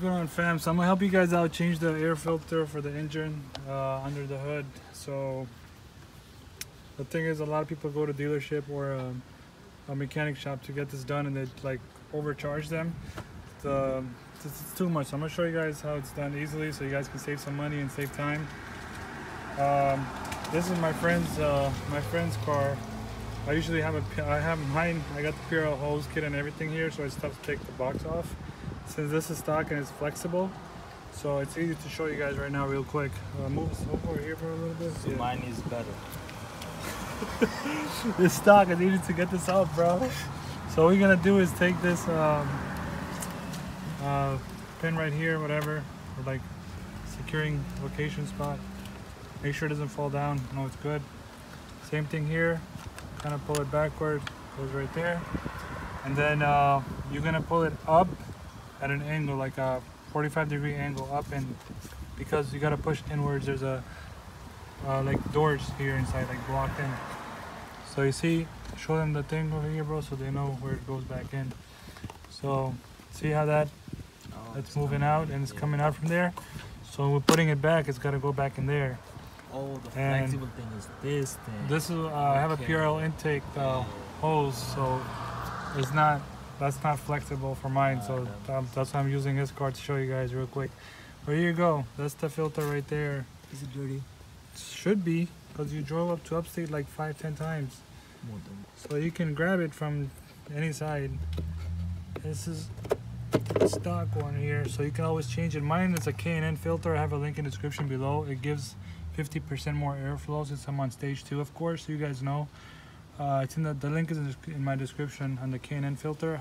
going on, fam? So I'm gonna help you guys out change the air filter for the engine under the hood. So the thing is, a lot of people go to dealership or a mechanic shop to get this done, and they like overcharge them. It's too much. So I'm gonna show you guys how it's done easily, so you guys can save some money and save time. This is my friend's car. I usually have mine. I got the PRL hose kit and everything here, so it's tough to take the box off. Since this is stock and it's flexible, so it's easy to show you guys right now real quick. Move this over here for a little bit. So yeah. Mine is better. This stock, I needed to get this out, bro. So what we're gonna do is take this pin right here, whatever, or like securing location spot. Make sure it doesn't fall down. No, it's good. Same thing here. Kind of pull it backward, goes right there, and then you're gonna pull it up at an angle, like a 45-degree angle up, and because you gotta push inwards, there's a like doors here inside, like blocked in. So you see, show them the thing over here, bro, so they know where it goes back in. So see how that's moving out and it's coming out from there. So we're putting it back, it's gotta go back in there. Oh, the flexible thing is this thing. This is I have a PRL intake hose, so that's not flexible for mine. So that's why I'm using his car to show you guys real quick. There you go. That's the filter right there. Is it dirty? Should be, because you drove up to Upstate like 5-10 times. More than. So you can grab it from any side. This is the stock one here, so you can always change it. Mine is a K&N filter. I have a link in the description below. It gives 50% more airflow since I'm on stage 2, of course, so you guys know. It's in the link is in my description on the K&N filter.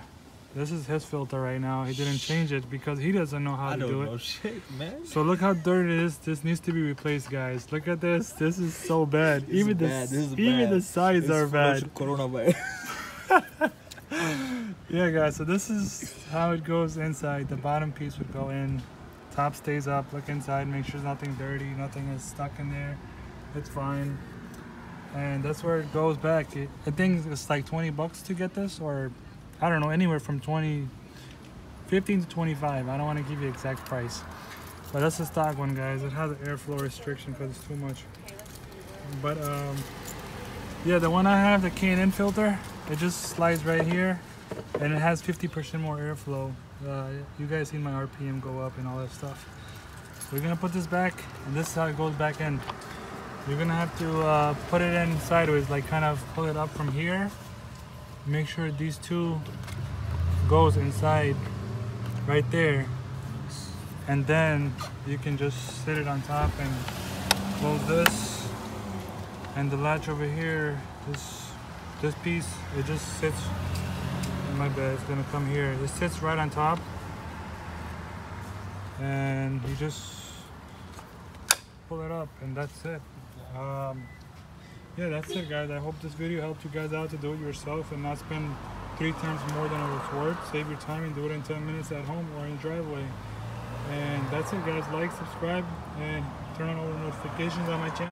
This is his filter right now. He didn't change it because he doesn't know how to do it. I don't know shit, man. So look how dirty it is. This needs to be replaced, guys. Look at this. This is so bad. Even the sides are bad. Coronavirus. Yeah, guys. So this is how it goes inside. The bottom piece would go in. Top stays up. Look inside. Make sure there's nothing dirty. Nothing is stuck in there. It's fine. And that's where it goes back. I think it's like 20 bucks to get this, or I don't know, anywhere from 15 to 25. I don't want to give you the exact price, but that's the stock one, guys. It has an airflow restriction because it's too much. But yeah, the one I have, the K&N filter, it just slides right here, and it has 50% more airflow. You guys seen my RPM go up and all that stuff. So we're gonna put this back, and this is how it goes back in. You're gonna have to put it in sideways, like kind of pull it up from here. Make sure these two goes inside right there, and then you can just sit it on top and close this. And the latch over here, this piece, it just sits. My bad, it's gonna come here. It sits right on top, and you just pull it up, and that's it. Yeah, that's it, guys. I hope this video helped you guys out to do it yourself and not spend 3 times more than it was worth. Save your time and do it in 10 minutes at home or in the driveway. And that's it, guys. Like, subscribe, and turn on all the notifications on my channel.